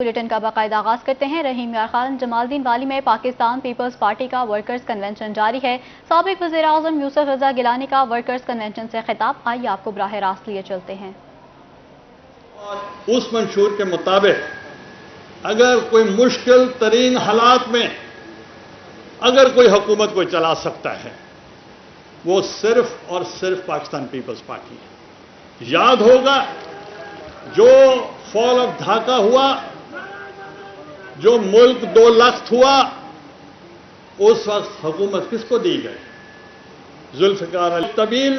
Bulletin کا باقاعدہ آغاز کرتے ہیں۔ رحیم یار خان جمال الدین والی میں پاکستان پیپلز پارٹی کا ورکرز کنونشن جاری ہے۔ سابق وزیر اعظم یوسف رضا گیلانی کا ورکرز کنونشن سے خطاب، آئیے آپ کو براہ راست لیے چلتے ہیں۔ اس منشور کے مطابق اگر کوئی مشکل ترین حالات میں اگر کوئی حکومت کو چلا سکتا ہے وہ صرف اور صرف پاکستان پیپلز پارٹی ہے۔ یاد ہوگا جو فال آف ڈھاکہ ہوا، جو ملک 2 لخت ہوا، اس وقت حکومت کس کو دی گئی؟ ذوالفقار علی طویل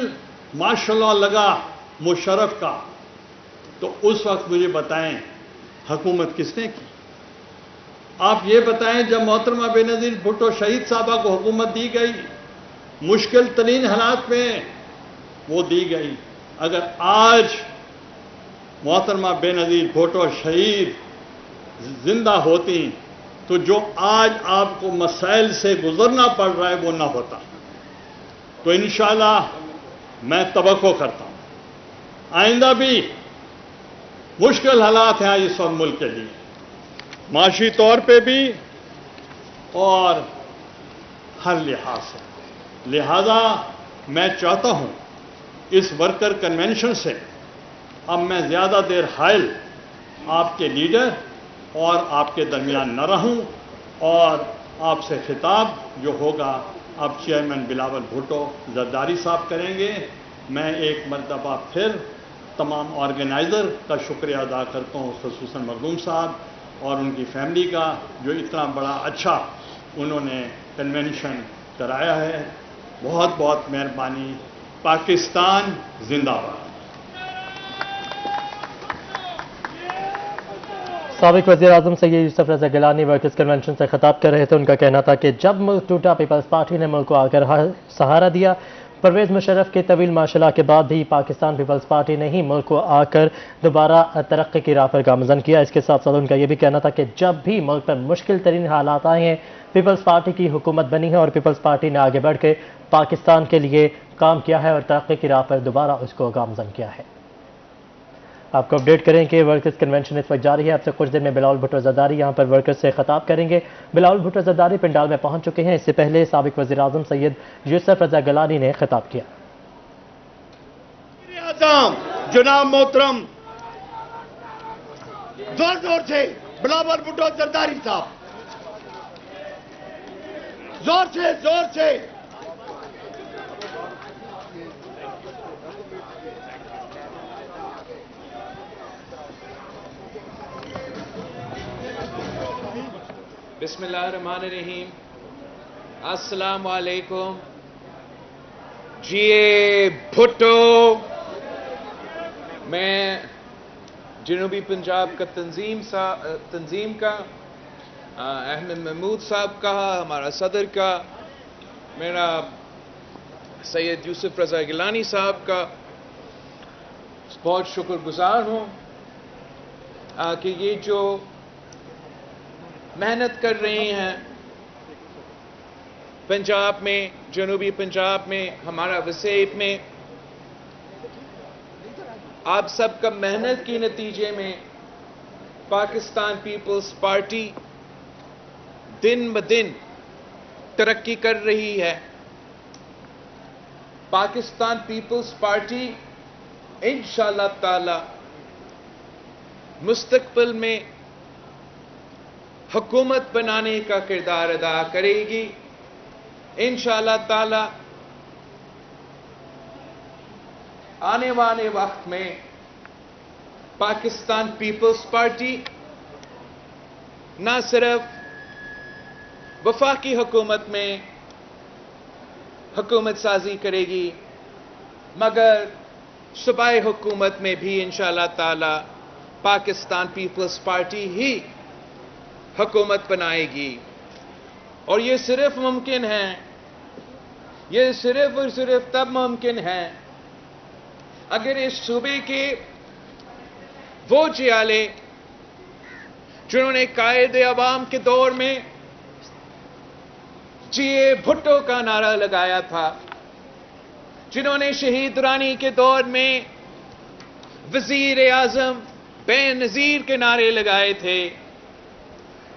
ماشاءاللہ لگا مشرف کا، تو اس وقت مجھے بتائیں حکومت کس نے کی؟ آپ یہ بتائیں جب محترمہ بے نظیر بھٹو شہید صاحبہ کو حکومت دی گئی، مشکل ترین حالات میں وہ دی گئی۔ اگر آج محترمہ بے نظیر بھٹو شہید زندہ ہوتی تو جو آج آپ کو مسائل سے گزرنا پڑ رہا ہے وہ نہ ہوتا۔ تو انشاءاللہ میں توقع کرتا ہوں آئندہ بھی مشکل حالات ہیں اس وقت ملک کے لیے، معاشی طور پہ بھی اور ہر لحاظ سے۔ لہذا میں چاہتا ہوں اس ورکر کنونشن سے اب میں زیادہ دیر حائل آپ کے لیڈر اور آپ کے درمیان نہ رہوں، اور آپ سے خطاب جو ہوگا اب چیئرمین بلاول بھٹو زرداری صاحب کریں گے۔ میں ایک مرتبہ پھر تمام آرگنائزر کا شکریہ ادا کرتا ہوں، خصوصاً مخدوم صاحب اور ان کی فیملی کا، جو اتنا بڑا اچھا انہوں نے کنونشن کرایا ہے۔ بہت بہت مہربانی۔ پاکستان زندہ باد۔ سابق وزیر اعظم سید یوسف رضا گیلانی ورکرز کنونشن سے خطاب کر رہے تھے۔ ان کا کہنا تھا کہ جب ملک ٹوٹا پیپلز پارٹی نے ملک کو آ کر سہارا دیا۔ پرویز مشرف کے طویل معاشرہ کے بعد بھی پاکستان پیپلز پارٹی نے ہی ملک کو آ کر دوبارہ ترقی کی راہ پر گامزن کیا۔ اس کے ساتھ ساتھ ان کا یہ بھی کہنا تھا کہ جب بھی ملک پر مشکل ترین حالات آئے ہیں پیپلز پارٹی کی حکومت بنی ہے اور پیپلز پارٹی نے آگے بڑھ کے پاکستان کے لیے کام کیا ہے اور ترقی کی راہ پر دوبارہ اس کو گامزن کیا ہے۔ آپ کو اپڈیٹ کریں کہ ورکرز کنونشن اس وقت جاری ہے۔ اب سے کچھ دیر میں بلاول بھٹو زرداری یہاں پر ورکرز سے خطاب کریں گے۔ بلاول بھٹو زرداری پنڈال میں پہنچ چکے ہیں۔ اس سے پہلے سابق وزیر اعظم سید یوسف رضا گیلانی نے خطاب کیا۔ وزیر اعظم جناب محترم زور سے بلاول بھٹو زرداری صاحب، زور سے بسم اللہ الرحمن الرحیم۔ السلام علیکم۔ جی بھٹو، میں جنوبی پنجاب کا تنظیم کا احمد محمود صاحب کا، ہمارا صدر کا، میرا سید یوسف رضا گیلانی صاحب کا بہت شکر گزار ہوں کہ یہ جو محنت کر رہے ہیں پنجاب میں، جنوبی پنجاب میں، ہمارا وسیب میں، آپ سب کا محنت کے نتیجے میں پاکستان پیپلز پارٹی دن بدن ترقی کر رہی ہے۔ پاکستان پیپلز پارٹی انشاءاللہ تعالی مستقبل میں حکومت بنانے کا کردار ادا کرے گی۔ انشاءاللہ تعالی آنے والے وقت میں پاکستان پیپلز پارٹی نہ صرف وفاقی حکومت میں حکومت سازی کرے گی مگر صوبائی حکومت میں بھی انشاءاللہ تعالی پاکستان پیپلز پارٹی ہی حکومت بنائے گی۔ اور یہ صرف ممکن ہے، یہ صرف اور صرف تب ممکن ہے اگر اس صوبے کے وہ جیالے جنہوں نے قائد عوام کے دور میں جی بھٹو کا نعرہ لگایا تھا، جنہوں نے شہید رانی کے دور میں وزیر اعظم بے نظیر کے نعرے لگائے تھے،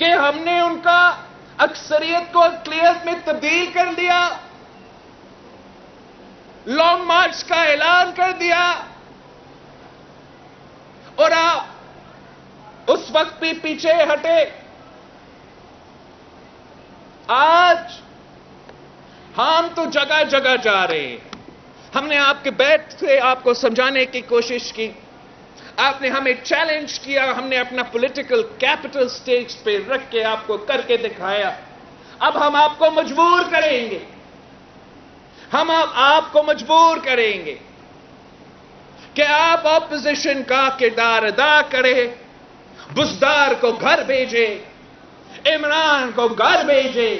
کہ ہم نے ان کا اکثریت کو اقلیت میں تبدیل کر دیا، لانگ مارچ کا اعلان کر دیا، اور آپ اس وقت بھی پیچھے ہٹے۔ آج ہم تو جگہ جگہ جا رہے ہیں۔ ہم نے آپ کے بیٹھ سے آپ کو سمجھانے کی کوشش کی، آپ نے ہمیں چیلنج کیا، ہم نے اپنا پولیٹیکل کیپٹل سٹیج پہ رکھ کے آپ کو کر کے دکھایا۔ اب ہم آپ کو مجبور کریں گے، ہم آپ کو مجبور کریں گے کہ آپ اپوزیشن کا کردار ادا کریں، بزدار کو گھر بھیجے، عمران کو گھر بھیجے،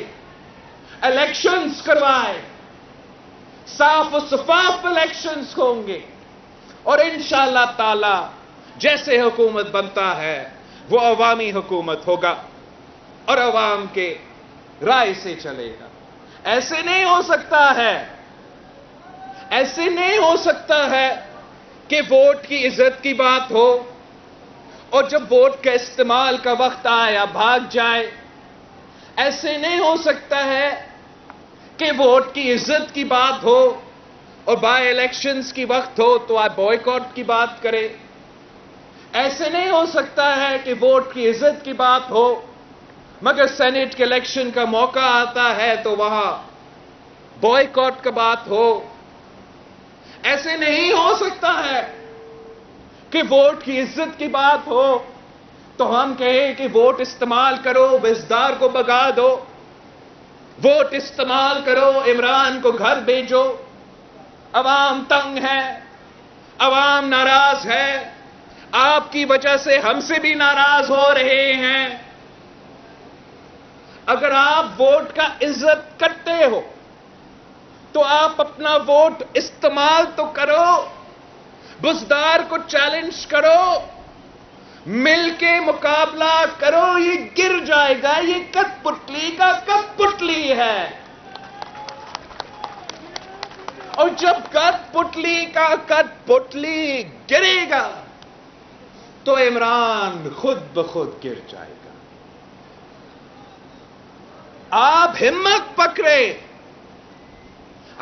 الیکشنز کروائے، صاف و شفاف الیکشنز ہوں گے، اور انشاءاللہ تعالی جیسے حکومت بنتا ہے وہ عوامی حکومت ہوگا اور عوام کے رائے سے چلے گا۔ ایسے نہیں ہو سکتا ہے، ایسے نہیں ہو سکتا ہے کہ ووٹ کی عزت کی بات ہو اور جب ووٹ کا استعمال کا وقت آیا بھاگ جائے۔ ایسے نہیں ہو سکتا ہے کہ ووٹ کی عزت کی بات ہو اور بائی الیکشنز کی وقت ہو تو آپ بوائیکاٹ کی بات کریں۔ ایسے نہیں ہو سکتا ہے کہ ووٹ کی عزت کی بات ہو مگر سینٹ کے الیکشن کا موقع آتا ہے تو وہاں بوائیکاٹ کا بات ہو۔ ایسے نہیں ہو سکتا ہے کہ ووٹ کی عزت کی بات ہو تو ہم کہیں کہ ووٹ استعمال کرو، بزدار کو بگا دو، ووٹ استعمال کرو، عمران کو گھر بھیجو۔ عوام تنگ ہے، عوام ناراض ہے، آپ کی وجہ سے ہم سے بھی ناراض ہو رہے ہیں۔ اگر آپ ووٹ کا عزت کرتے ہو تو آپ اپنا ووٹ استعمال تو کرو، بزدار کو چیلنج کرو، مل کے مقابلہ کرو۔ یہ گر جائے گا، یہ کٹ پتلی کا کٹ پتلی ہے، اور جب کٹ پتلی کا کٹ پتلی گرے گا تو عمران خود بخود گر جائے گا۔ آپ ہمت پکڑے،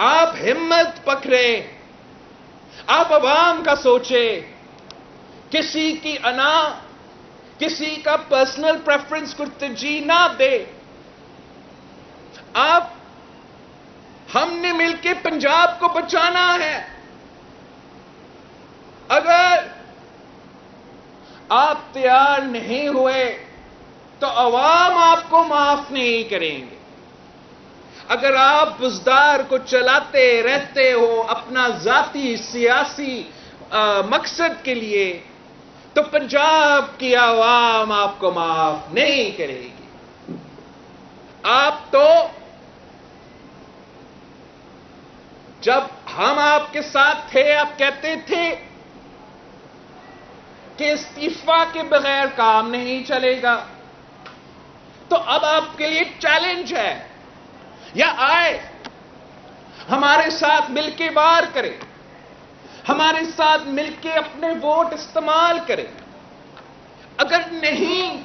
آپ ہمت پکڑے، آپ عوام کا سوچے، کسی کی انا، کسی کا پرسنل پریفرنس کو ترجیح نہ دے۔ ہم نے مل کے پنجاب کو بچانا ہے۔ اگر آپ تیار نہیں ہوئے تو عوام آپ کو معاف نہیں کریں گے۔ اگر آپ بزدار کو چلاتے رہتے ہو اپنا ذاتی سیاسی مقصد کے لیے تو پنجاب کی عوام آپ کو معاف نہیں کرے گی۔ آپ تو جب ہم آپ کے ساتھ تھے آپ کہتے تھے کہ استعفا کے بغیر کام نہیں چلے گا، تو اب آپ کے لیے چیلنج ہے، یا آئے ہمارے ساتھ مل کے وار کرے، ہمارے ساتھ مل کے اپنے ووٹ استعمال کرے۔ اگر نہیں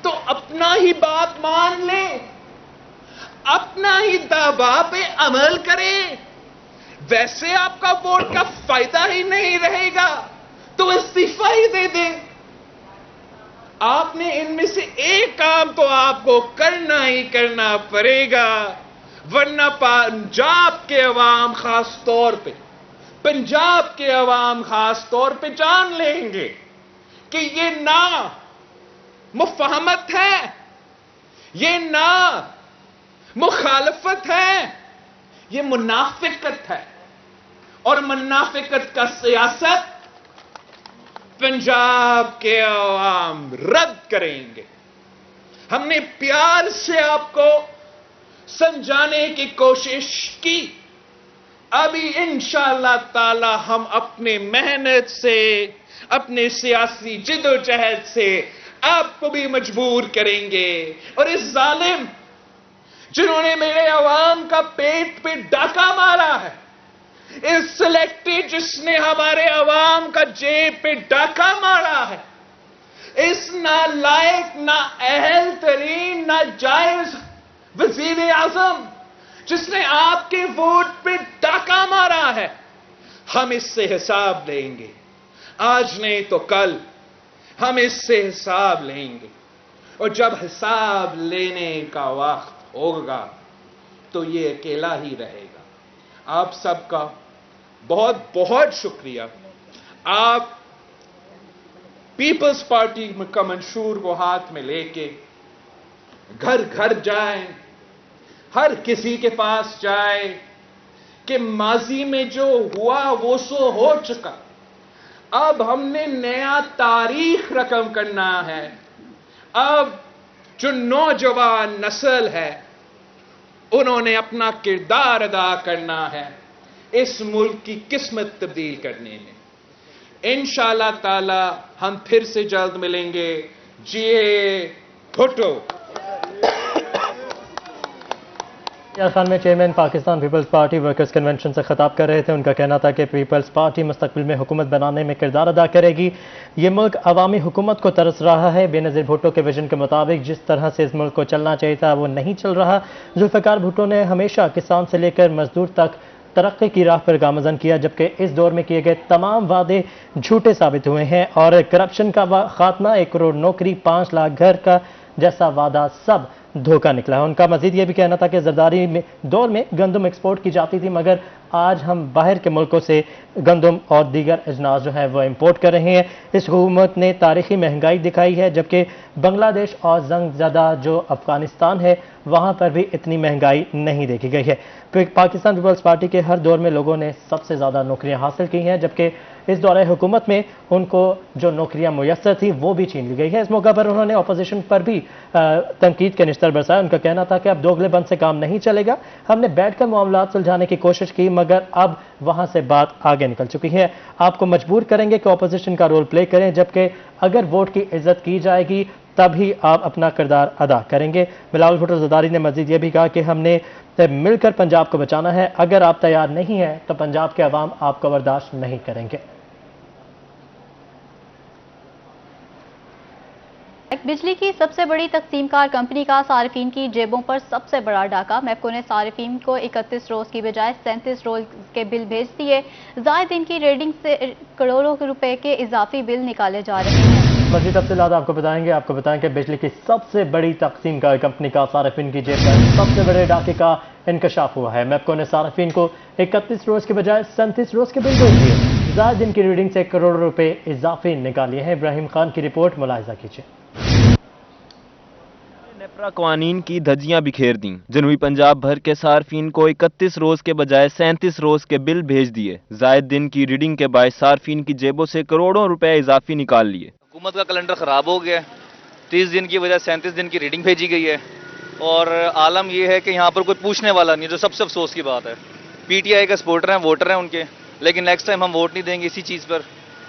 تو اپنا ہی بات مان لیں، اپنا ہی دعویٰ پہ عمل کریں۔ ویسے آپ کا ووٹ کا فائدہ ہی نہیں رہے گا تو استعفا ہی دے دیں۔ آپ نے ان میں سے ایک کام تو آپ کو کرنا ہی کرنا پڑے گا، ورنہ پنجاب کے عوام خاص طور پہ جان لیں گے کہ یہ نہ مفاہمت ہے، یہ نہ مخالفت ہے، یہ منافقت ہے، اور منافقت کا سیاست پنجاب کے عوام رد کریں گے۔ ہم نے پیار سے آپ کو سمجھانے کی کوشش کی، ابھی انشاءاللہ تعالی ہم اپنے محنت سے، اپنے سیاسی جدوجہد سے آپ کو بھی مجبور کریں گے۔ اور اس ظالم جنہوں نے میرے عوام کا پیٹ پہ ڈاکہ مارا ہے، اس سلیکٹی جس نے ہمارے عوام کا جیب پہ ڈاکہ مارا ہے، اس نالائق، نااہل ترین، ناجائز وزیر اعظم جس نے آپ کے ووٹ پہ ڈاکہ مارا ہے، ہم اس سے حساب لیں گے. آج نہیں تو کل ہم اس سے حساب لیں گے، اور جب حساب لینے کا وقت ہوگا تو یہ اکیلا ہی رہے گا. آپ سب کا بہت بہت شکریہ. آپ پیپلز پارٹی کا منشور کو ہاتھ میں لے کے گھر گھر جائیں، ہر کسی کے پاس جائے کہ ماضی میں جو ہوا وہ سو ہو چکا، اب ہم نے نیا تاریخ رقم کرنا ہے. اب جو نوجوان نسل ہے انہوں نے اپنا کردار ادا کرنا ہے اس ملک کی قسمت تبدیل کرنے میں. انشاءاللہ تعالی ہم پھر سے جلد ملیں گے. جیے بھٹو. خان میں chairman Pakistan Peoples Party workers convention سے خطاب کر رہے تھے. ان کا کہنا تھا کہ پیپلز پارٹی مستقبل میں حکومت بنانے میں کردار ادا کرے گی. یہ ملک عوامی حکومت کو ترس رہا ہے. بے نظیر بھٹو کے ویژن کے مطابق جس طرح سے اس ملک کو چلنا چاہیے تھا وہ نہیں چل رہا. ذوالفقار بھٹو نے ہمیشہ کسان سے لے کر مزدور تک ترقی کی راہ پر گامزن کیا، جبکہ اس دور میں کیے گئے تمام وعدے جھوٹے ثابت ہوئے ہیں اور کرپشن کا خاتمہ، 1 کروڑ نوکری، 5 لاکھ گھر کا جیسا وعدہ سب دھوکہ نکلا ہے. ان کا مزید یہ بھی کہنا تھا کہ زرداری میں دور میں گندم ایکسپورٹ کی جاتی تھی، مگر آج ہم باہر کے ملکوں سے گندم اور دیگر اجناس جو ہے وہ امپورٹ کر رہے ہیں. اس حکومت نے تاریخی مہنگائی دکھائی ہے، جبکہ بنگلہ دیش اور زنگ زدہ جو افغانستان ہے وہاں پر بھی اتنی مہنگائی نہیں دیکھی گئی ہے. پاکستان پیپلز پارٹی کے ہر دور میں لوگوں نے سب سے زیادہ نوکریاں حاصل کی ہیں، جبکہ اس دورہ حکومت میں ان کو جو نوکریاں میسر تھی وہ بھی چھین لی گئی ہے. اس موقع پر انہوں نے اپوزیشن پر بھی تنقید کے نشتر برسایا. ان کا کہنا تھا کہ اب دوگلے بن سے کام نہیں چلے گا. ہم نے بیٹھ کر معاملات سلجھانے کی کوشش کی مگر اب وہاں سے بات آگے نکل چکی ہے. آپ کو مجبور کریں گے کہ اپوزیشن کا رول پلے کریں، جبکہ اگر ووٹ کی عزت کی جائے گی تب ہی آپ اپنا کردار ادا کریں گے. بلاول بھٹو زرداری نے مزید یہ بھی کہا کہ ہم نے مل کر پنجاب کو بچانا ہے. اگر آپ تیار نہیں ہیں تو پنجاب کے عوام آپ کو برداشت نہیں کریں گے. بجلی کی سب سے بڑی تقسیم کار کمپنی کا صارفین کی جیبوں پر سب سے بڑا ڈاکہ. میپکو نے صارفین کو 31 روز کی بجائے 37 روز کے بل بھیج دیے. زائد دن کی ریڈنگ سے کروڑوں روپے کے اضافی بل نکالے جا رہے ہیں. مزید تفصیلات آپ کو بتائیں گے. آپ کو بتائیں کہ بجلی کی سب سے بڑی تقسیم کار کمپنی کا صارفین کی جیب پر سب سے بڑے ڈاکے کا انکشاف ہوا ہے. میپکو نے صارفین کو 31 روز کے بجائے 37 روز کے بل بھیج دیے. زائد دن کی ریڈنگ سے کروڑوں روپے اضافی نکالیے ہیں. ابراہیم خان کی رپورٹ ملاحظہ کیجیے. نیپرا قوانین کی دھجیاں بکھیر دیں. جنوبی پنجاب بھر کے صارفین کو 31 روز کے بجائے 37 روز کے بل بھیج دیے. زائد دن کی ریڈنگ کے باعث صارفین کی جیبوں سے کروڑوں روپے اضافی نکال لیے. حکومت کا کیلنڈر خراب ہو گیا ہے. 30 دن کی وجہ 37 دن کی ریڈنگ بھیجی گئی ہے، اور عالم یہ ہے کہ یہاں پر کوئی پوچھنے والا نہیں، جو سب سے افسوس کی بات ہے. پی ٹی آئی کا سپورٹر ہیں، ووٹر ہیں ان کے، لیکن نیکسٹ ٹائم ہم ووٹ نہیں دیں گے اسی چیز پر.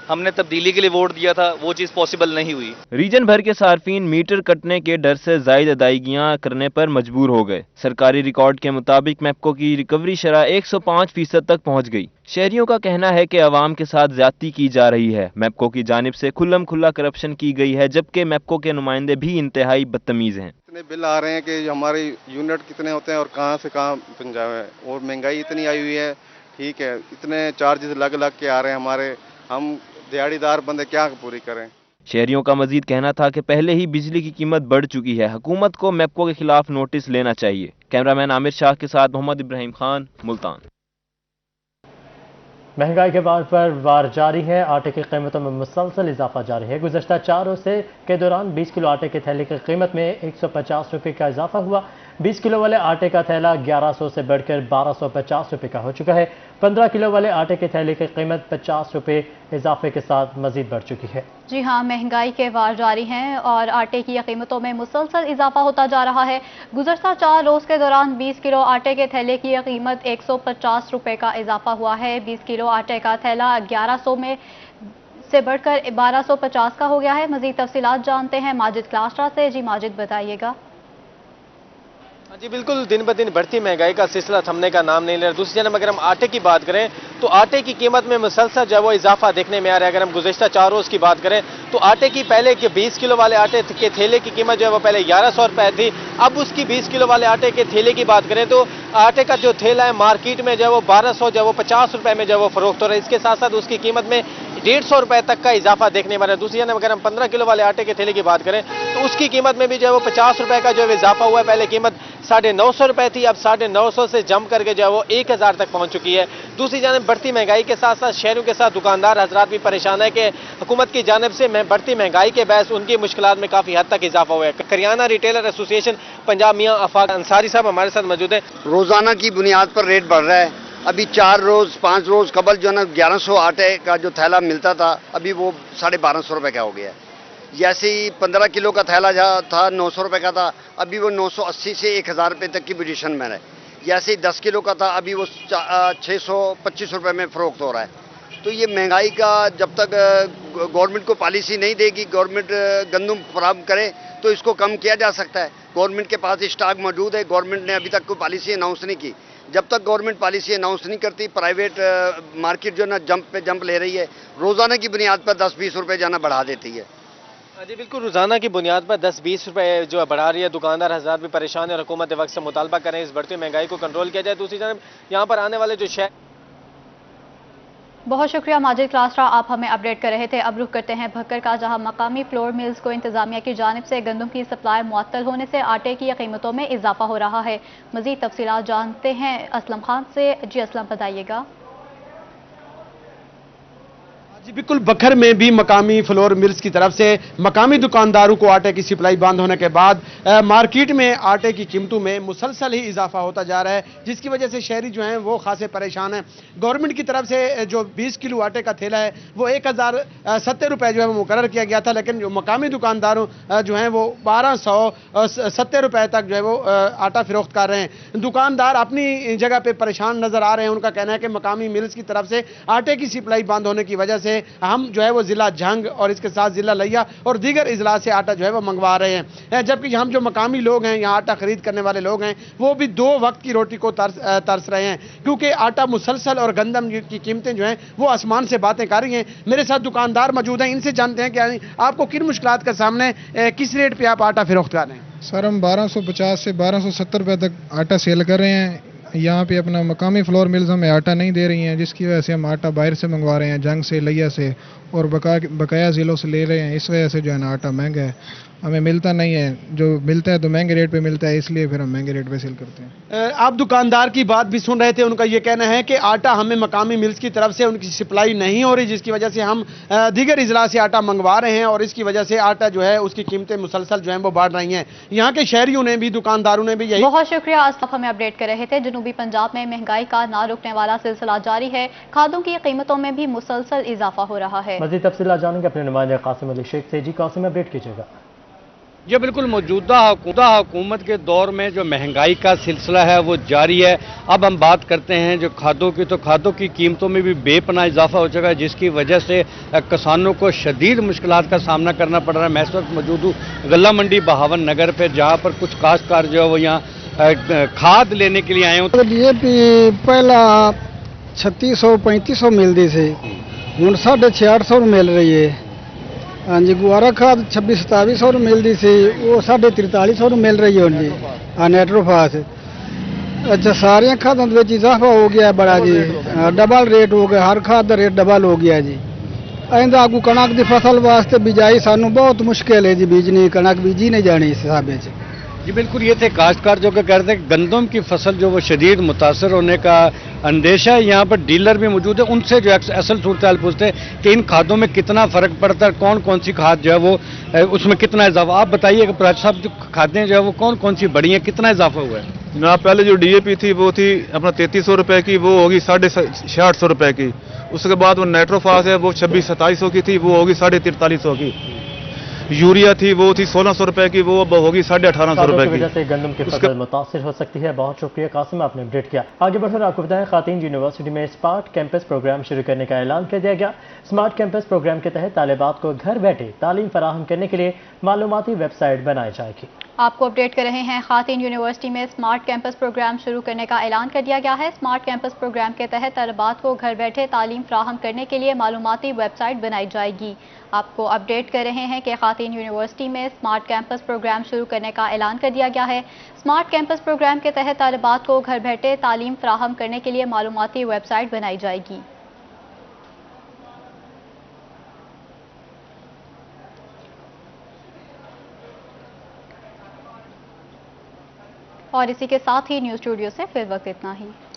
ہم نے تبدیلی کے لیے ووٹ دیا تھا، وہ چیز پاسبل نہیں ہوئی. ریجن بھر کے صارفین میٹر کٹنے کے ڈر سے زائد ادائیگیاں کرنے پر مجبور ہو گئے. سرکاری ریکارڈ کے مطابق میپکو کی ریکوری شرح 105% تک پہنچ گئی. شہریوں کا کہنا ہے کہ عوام کے ساتھ زیادتی کی جا رہی ہے. میپکو کی جانب سے کھلم کھلا کرپشن کی گئی ہے، جبکہ میپکو کے نمائندے بھی انتہائی بدتمیز ہیں. اتنے بل آ رہے ہیں کہ ہمارے یونٹ کتنے ہوتے ہیں اور کہاں سے کہاں پہنچا ہے، اور مہنگائی اتنی آئی ہوئی ہے. ٹھیک ہے، اتنے چارجز لگ کے آ رہے ہیں ہمارے، ہم دیہڑی دار بندے کیا پوری کریں. شہریوں کا مزید کہنا تھا کہ پہلے ہی بجلی کی قیمت بڑھ چکی ہے. حکومت کو میپکو کے خلاف نوٹس لینا چاہیے. کیمرامین عامر شاہ کے ساتھ محمد ابراہیم خان، ملتان. مہنگائی کے بعد پر وار جاری ہے. آٹے کی قیمتوں میں مسلسل اضافہ جاری ہے. گزشتہ 4 روز کے دوران 20 کلو آٹے کے تھیلے کی قیمت میں 150 روپے کا اضافہ ہوا. 20 کلو والے آٹے کا تھیلا 1100 سے بڑھ کر 1250 روپے کا ہو چکا ہے. 15 کلو والے آٹے کے تھیلے کی قیمت 50 روپے اضافے کے ساتھ مزید بڑھ چکی ہے. جی ہاں، مہنگائی کے وار جاری ہیں اور آٹے کی قیمتوں میں مسلسل اضافہ ہوتا جا رہا ہے. گزشتہ 4 روز کے دوران 20 کلو آٹے کے تھیلے کی قیمت 150 روپے کا اضافہ ہوا ہے. 20 کلو آٹے کا تھیلا 1100 میں سے بڑھ کر 1250 کا ہو گیا ہے. مزید تفصیلات جانتے ہیں ماجد کلاسٹرا سے. جی ماجد، بتائیے گا. جی بالکل، دن بدن بڑھتی مہنگائی کا سلسلہ تھمنے کا نام نہیں لے رہا۔ دوسری جانب اگر ہم آٹے کی بات کریں تو آٹے کی قیمت میں مسلسل جو ہے وہ اضافہ دیکھنے میں آ رہا ہے۔ اگر ہم گزشتہ 4 روز کی بات کریں تو آٹے کی پہلے کے 20 کلو والے آٹے کے تھیلے کی قیمت جو ہے وہ پہلے 1100 روپے تھی، اب اس کی 20 کلو والے آٹے کے تھیلے کی بات کریں تو آٹے کا جو تھیلا ہے مارکیٹ میں جو ہے وہ 1200 جو ہے وہ 50 روپے میں جو ہے وہ فروخت ہو رہا ہے۔ اس کے ساتھ ساتھ اس کی قیمت میں 150 روپے تک کا اضافہ دیکھنے میں آ رہا ہے۔ دوسری جانب اگر ہم 15 کلو والے آٹے کے تھیلے کی بات کریں تو اس کی قیمت میں بھی جو ہے وہ 50 روپے کا جو ہے اضافہ ہوا ہے۔ پہلے قیمت 950 روپے تھی، اب 950 سے جم کر کے جو ہے وہ 1000 تک پہنچ چکی ہے۔ دوسری جانب بڑھتی مہنگائی کے ساتھ ساتھ شہریوں کے ساتھ دکاندار حضرات بھی پریشان ہے کہ حکومت کی جانب سے بڑھتی مہنگائی کے باعث ان کی مشکلات میں کافی حد تک اضافہ ہوا ہے۔ کریانہ ریٹیلر ایسوسی ایشن پنجاب میاں آفاق انصاری صاحب ہمارے ساتھ موجود ہیں۔ روزانہ کی بنیاد پر ریٹ بڑھ رہا ہے۔ ابھی 4 روز 5 روز قبل جو ہے نا 1100 آٹے کا جو تھیلا ملتا تھا ابھی وہ 1250 روپے کا ہو گیا ہے۔ جیسے ہی 15 کلو کا تھیلا تھا 900 روپے کا تھا، ابھی وہ 980 سے 1000 روپے تک کی پوزیشن میں ہے۔ جیسے ہی 10 کلو کا تھا ابھی وہ 625 روپے میں فروخت ہو رہا ہے۔ تو یہ مہنگائی کا جب تک گورنمنٹ کو پالیسی نہیں دے گی، گورنمنٹ گندم فراہم کرے تو اس کو کم کیا جا سکتا ہے۔ گورنمنٹ کے پاس اسٹاک موجود ہے، گورنمنٹ نے ابھی تک کوئی پالیسی اناؤنس نہیں کی۔ جب تک گورنمنٹ پالیسی اناؤنس نہیں کرتی پرائیویٹ مارکیٹ جو ہے نا جمپ پہ جمپ لے رہی ہے، روزانہ کی بنیاد پر 10-20 روپے جانا بڑھا دیتی ہے۔ جی بالکل، روزانہ کی بنیاد پر 10-20 روپے جو ہے بڑھا رہی ہے۔ دکاندار حضرات بھی پریشان ہیں اور حکومت وقت سے مطالبہ کریں اس بڑھتی مہنگائی کو کنٹرول کیا جائے۔ دوسری جانب یہاں پر آنے والے جو شہر بہت شکریہ ماجد کلاسرا، آپ ہمیں اپڈیٹ کر رہے تھے۔ اب رخ کرتے ہیں بھکر کا، جہاں مقامی فلور ملز کو انتظامیہ کی جانب سے گندم کی سپلائی معطل ہونے سے آٹے کی قیمتوں میں اضافہ ہو رہا ہے۔ مزید تفصیلات جانتے ہیں اسلم خان سے۔ جی اسلم، بتائیے گا۔ جی بالکل، بکھر میں بھی مقامی فلور ملز کی طرف سے مقامی دکانداروں کو آٹے کی سپلائی بند ہونے کے بعد مارکیٹ میں آٹے کی قیمتوں میں مسلسل ہی اضافہ ہوتا جا رہا ہے، جس کی وجہ سے شہری جو ہیں وہ خاصے پریشان ہیں۔ گورنمنٹ کی طرف سے جو 20 کلو آٹے کا تھیلا ہے وہ 1070 روپے جو ہے وہ مقرر کیا گیا تھا، لیکن جو مقامی دکانداروں جو ہیں وہ 1270 روپے تک جو ہے وہ آٹا فروخت کر رہے ہیں۔ دکاندار اپنی جگہ پہ پریشان نظر آ رہے ہیں۔ ان کا کہنا ہے کہ مقامی ملز کی طرف سے آٹے کی سپلائی بند ہونے کی وجہ سے ہم جو ہے وہ ضلع جھنگ اور اس کے ساتھ ضلع لیا اور دیگر اضلاع سے آٹا جو ہے وہ منگوا رہے ہیں، جبکہ ہم جو مقامی لوگ ہیں، یہاں آٹا خرید کرنے والے لوگ ہیں، وہ بھی 2 وقت کی روٹی کو ترس رہے ہیں، کیونکہ آٹا مسلسل اور گندم کی قیمتیں جو ہیں وہ آسمان سے باتیں کر رہی ہیں۔ میرے ساتھ دکاندار موجود ہیں، ان سے جانتے ہیں کہ آپ کو کن مشکلات کا سامنے کس ریٹ پہ آپ آٹا فروخت کر رہے ہیں؟ سر ہم 1250 سے 1270 روپے تک آٹا سیل کر رہے ہیں۔ یہاں پہ اپنا مقامی فلور ملز ہمیں آٹا نہیں دے رہی ہیں، جس کی وجہ سے ہم آٹا باہر سے منگوا رہے ہیں، جنگ سے، لیا سے اور بقایا ضلعوں سے لے رہے ہیں۔ اس وجہ سے جو ہے نا آٹا مہنگا ہے، ہمیں ملتا نہیں ہے، جو ملتا ہے تو مہنگے ریٹ پہ ملتا ہے، اس لیے پھر ہم مہنگے ریٹ پہ سیل کرتے ہیں۔ آپ دکاندار کی بات بھی سن رہے تھے، ان کا یہ کہنا ہے کہ آٹا ہمیں مقامی ملز کی طرف سے ان کی سپلائی نہیں ہو رہی، جس کی وجہ سے ہم دیگر اضلاع سے آٹا منگوا رہے ہیں اور اس کی وجہ سے آٹا جو ہے اس کی قیمتیں مسلسل جو ہیں وہ بڑھ رہی ہیں۔ یہاں کے شہریوں نے بھی، دکانداروں نے بھی یہی بہت شکریہ اسلم، ہمیں اپڈیٹ کر رہے تھے۔ جنوبی پنجاب میں مہنگائی کا نہ رکنے والا سلسلہ جاری ہے، کھادوں کی قیمتوں میں بھی مسلسل اضافہ ہو رہا ہے۔ مزید تفصیلات جانیں گے اپنے نمائندے قاسم علی شیخ سے۔ جی قاسم، اپڈیٹ کیجیے گا۔ یہ بالکل موجودہ حکومت کے دور میں جو مہنگائی کا سلسلہ ہے وہ جاری ہے۔ اب ہم بات کرتے ہیں جو کھادوں کی، تو کھادوں کی قیمتوں میں بھی بے پناہ اضافہ ہو چکا ہے، جس کی وجہ سے کسانوں کو شدید مشکلات کا سامنا کرنا پڑ رہا ہے۔ میں اس وقت موجود ہوں غلہ منڈی بہاون نگر پہ، جہاں پر کچھ کاشتکار جو ہے وہ یہاں کھاد لینے کے لیے آئے ہوں۔ یہ بھی پہلا 3600-3500 ملتی سی، ہوں 650 مل رہی ہے۔ ہاں جی، گوارا کھاد 2600-2700 ملتی سی، وہ 4350 مل رہی ہے جی۔ ہاں نیٹروفاس اچھا، ساری کھادوں کے اضافہ ہو گیا ہے بڑا جی، ڈبل ریٹ ہو گیا، ہر کھاد کا ریٹ ڈبل ہو گیا جی۔ آئندہ آگو کنک کی فصل واسطے بجائی سانوں بہت مشکل ہے جی، بیجنی کنک بیجی نہیں جانی اس حساب سے جی بالکل، یہ تھے کاشتکار جو کہ کہہ رہے تھے کہ گندم کی فصل جو وہ شدید متاثر ہونے کا اندیشہ ہے۔ یہاں پر ڈیلر بھی موجود ہے، ان سے جو اصل صورتحال پوچھتے ہیں کہ ان کھادوں میں کتنا فرق پڑتا ہے، کون سی کھاد جو ہے وہ اس میں کتنا اضافہ۔ آپ بتائیے کہ پراج صاحب جو کھادیں جو ہے وہ کون سی بڑی ہیں، کتنا اضافہ ہوا ہے؟ جناب پہلے جو ڈی اے پی تھی وہ تھی اپنا 3300 روپے کی، وہ ہوگی 6600 روپے کی۔ اس کے بعد وہ نیٹروفاس ہے وہ 2600-2700 کی تھی، وہ ہوگی 4350 کی۔ یوریا تھی وہ تھی 1600 روپے کی، وہ اب ہوگی 1850 روپے کی۔ وجہ سے گندم کی فصل متاثر ہو سکتی ہے۔ بہت شکریہ قاسم، آپ نے اپڈیٹ کیا۔ آگے بڑھ کر آپ کو بتائیں، خواتین یونیورسٹی میں اسمارٹ کیمپس پروگرام شروع کرنے کا اعلان کر دیا گیا۔ اسمارٹ کیمپس پروگرام کے تحت طالبات کو گھر بیٹھے تعلیم فراہم کرنے کے لیے معلوماتی ویب سائٹ بنائی جائے گی۔ آپ کو اپڈیٹ کر رہے ہیں، خواتین یونیورسٹی میں اسمارٹ کیمپس پروگرام شروع کرنے کا اعلان کر دیا گیا ہے۔ اسمارٹ کیمپس پروگرام کے تحت طالبات کو گھر بیٹھے تعلیم فراہم کرنے کے لیے معلوماتی ویب سائٹ بنائی جائے گی۔ آپ کو اپڈیٹ کر رہے ہیں کہ خواتین یونیورسٹی میں اسمارٹ کیمپس پروگرام شروع کرنے کا اعلان کر دیا گیا ہے۔ اسمارٹ کیمپس پروگرام کے تحت طالبات کو گھر بیٹھے تعلیم فراہم کرنے کے لیے معلوماتی ویب سائٹ بنائی جائے گی۔ اور اسی کے ساتھ ہی نیوز اسٹوڈیو سے فی الوقت اتنا ہی۔